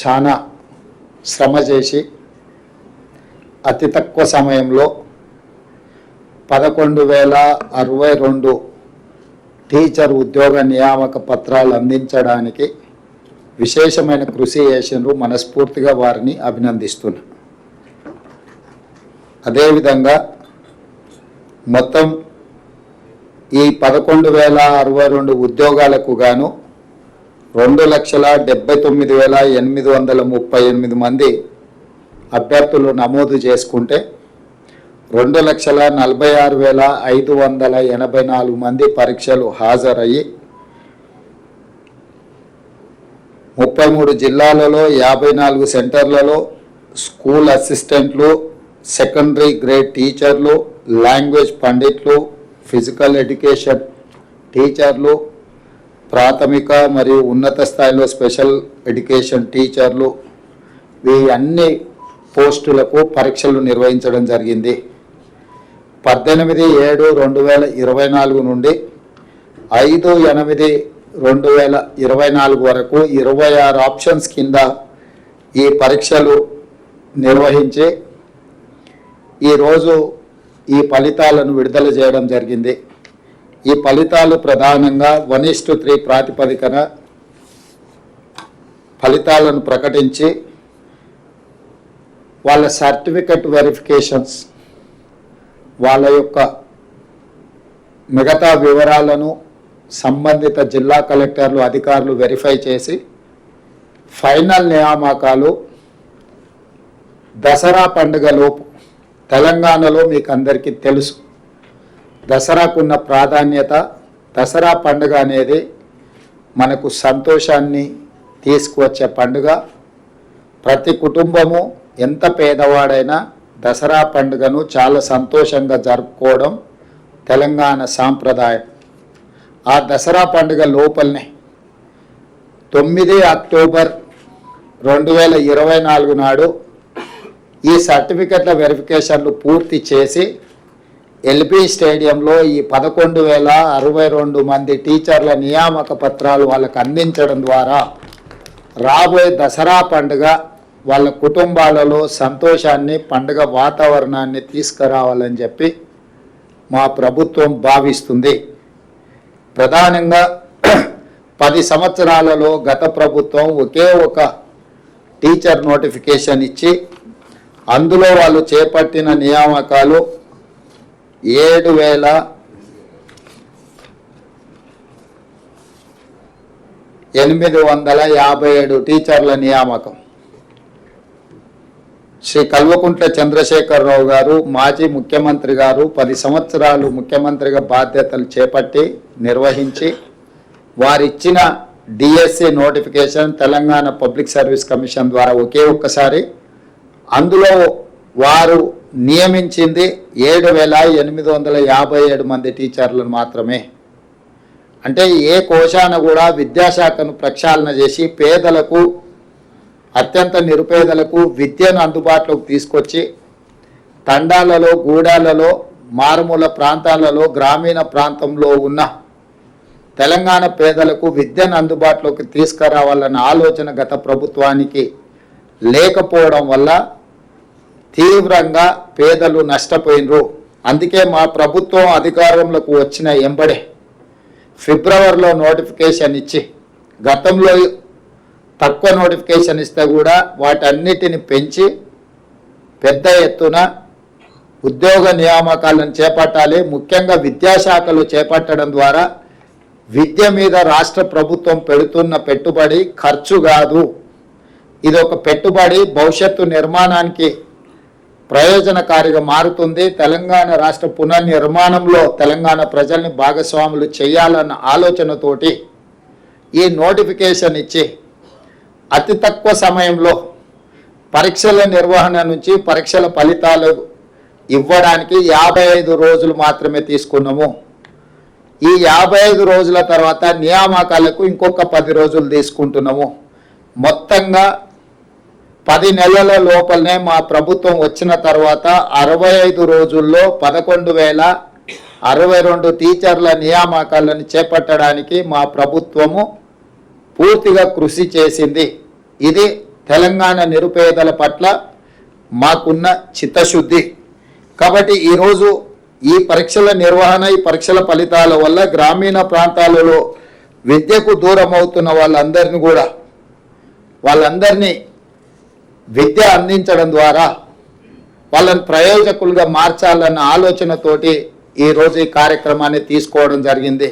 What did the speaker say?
చాలా శ్రమ చేసి అతి తక్కువ సమయంలో 11,062 టీచర్ ఉద్యోగ నియామక పత్రాలు అందించడానికి విశేషమైన కృషి చేసినారు. మనస్ఫూర్తిగా వారిని అభినందిస్తున్నా. అదేవిధంగా మొత్తం ఈ 11,062 ఉద్యోగాలకు గాను 2,79,838 మంది అభ్యర్థులు నమోదు చేసుకుంటే 2,46,584 మంది పరీక్షలు హాజరయ్యి 33 జిల్లాలలో 54 సెంటర్లలో స్కూల్ అసిస్టెంట్లు, సెకండరీ గ్రేడ్ టీచర్లు, లాంగ్వేజ్ పండిట్లు, ఫిజికల్ ఎడ్యుకేషన్ టీచర్లు, ప్రాథమిక మరియు ఉన్నత స్థాయిలో స్పెషల్ ఎడ్యుకేషన్ టీచర్లు, ఈ అన్ని పోస్టులకు పరీక్షలు నిర్వహించడం జరిగింది. 18/7/2024 నుండి 5/8/2024 వరకు 26 ఆప్షన్స్ కింద ఈ పరీక్షలు నిర్వహించి ఈరోజు ఈ ఫలితాలను విడుదల చేయడం జరిగింది. ఈ ఫలితాలు ప్రధానంగా 1:3 ప్రాతిపదికన ఫలితాలను ప్రకటించి వాళ్ళ సర్టిఫికెట్ వెరిఫికేషన్స్, వాళ్ళ యొక్క మిగతా వివరాలను సంబంధిత జిల్లా కలెక్టర్లు, అధికారులు వెరిఫై చేసి ఫైనల్ నియామకాలు దసరా పండుగలోపు, తెలంగాణలో మీకు అందరికీ తెలుసు దసరాకున్న ప్రాధాన్యత. దసరా పండుగ అనేది మనకు సంతోషాన్ని తీసుకువచ్చే పండుగ. ప్రతి కుటుంబము ఎంత పేదవాడైనా దసరా పండుగను చాలా సంతోషంగా జరుపుకోవడం తెలంగాణ సాంప్రదాయం. ఆ దసరా పండుగ లోపలనే 9 అక్టోబర్ 2024 నాడు ఈ సర్టిఫికెట్ల వెరిఫికేషన్లు పూర్తి చేసి ఎల్బీ స్టేడియంలో ఈ 11,062 మంది టీచర్ల నియామక పత్రాలు వాళ్ళకు అందించడం ద్వారా రాబోయే దసరా పండుగ వాళ్ళ కుటుంబాలలో సంతోషాన్ని, పండుగ వాతావరణాన్ని తీసుకురావాలని చెప్పి మా ప్రభుత్వం భావిస్తుంది. ప్రధానంగా 10 సంవత్సరాలలో గత ప్రభుత్వం ఒకే ఒక టీచర్ నోటిఫికేషన్ ఇచ్చి అందులో వాళ్ళు చేపట్టిన నియామకాలు 7,857 టీచర్ల నియామకం. శ్రీ కల్వకుంట్ల చంద్రశేఖరరావు గారు మాజీ ముఖ్యమంత్రి గారు 10 సంవత్సరాలు ముఖ్యమంత్రిగా బాధ్యతలు చేపట్టి నిర్వహించి వారిచ్చిన DSC notification Telangana public service commission ద్వారా ఒకే ఒక్కసారి అందులో వారు నియమించింది 7,857 మంది టీచర్లను మాత్రమే. అంటే ఏ కోశాన కూడా విద్యాశాఖను ప్రక్షాళన చేసి పేదలకు, అత్యంత నిరుపేదలకు విద్యను అందుబాటులోకి తీసుకొచ్చి తండాలలో, గూడాలలో, మారుమూల ప్రాంతాలలో, గ్రామీణ ప్రాంతంలో ఉన్న తెలంగాణ పేదలకు విద్యను అందుబాటులోకి తీసుకురావాలన్న ఆలోచన గత ప్రభుత్వానికి లేకపోవడం వల్ల తీవ్రంగా పేదలు నష్టపోయినరు. అందుకే మా ప్రభుత్వం అధికారంలోకి వచ్చిన ఎంబడే ఫిబ్రవరిలో నోటిఫికేషన్ ఇచ్చి, గతంలో తక్కువ నోటిఫికేషన్ ఇస్తే కూడా వాటన్నిటిని పెంచి పెద్ద ఎత్తున ఉద్యోగ నియామకాలను చేపట్టాలి. ముఖ్యంగా విద్యాశాఖలు చేపట్టడం ద్వారా విద్య మీద రాష్ట్ర ప్రభుత్వం పెడుతున్న పెట్టుబడి ఖర్చు కాదు, ఇది ఒక పెట్టుబడి, భవిష్యత్తు నిర్మాణానికి ప్రయోజనకారిగా మారుతుంది. తెలంగాణ రాష్ట్ర పునర్నిర్మాణంలో తెలంగాణ ప్రజల్ని భాగస్వాములు చేయాలన్న ఆలోచనతోటి ఈ నోటిఫికేషన్ ఇచ్చి అతి తక్కువ సమయంలో పరీక్షల నిర్వహణ నుంచి పరీక్షల ఫలితాలు ఇవ్వడానికి 55 రోజులు మాత్రమే తీసుకున్నాము. ఈ 55 రోజుల తర్వాత నియామకాలకు ఇంకొక 10 రోజులు తీసుకుంటున్నాము. మొత్తంగా 10 నెలల లోపలనే మా ప్రభుత్వం వచ్చిన తర్వాత 65 రోజుల్లో 11,062 టీచర్ల నియామకాలను చేపట్టడానికి మా ప్రభుత్వము పూర్తిగా కృషి చేసింది. ఇది తెలంగాణ నిరుపేదల పట్ల మాకున్న చిత్తశుద్ధి. కాబట్టి ఈరోజు ఈ పరీక్షల నిర్వహణ, ఈ పరీక్షల ఫలితాల వల్ల గ్రామీణ ప్రాంతాలలో విద్యకు దూరం అవుతున్న వాళ్ళందరినీ విద్య అందించడం ద్వారా వాళ్ళని ప్రయోజకులుగా మార్చాలన్న ఆలోచనతోటి ఈరోజు ఈ కార్యక్రమాన్ని తీసుకోవడం జరిగింది.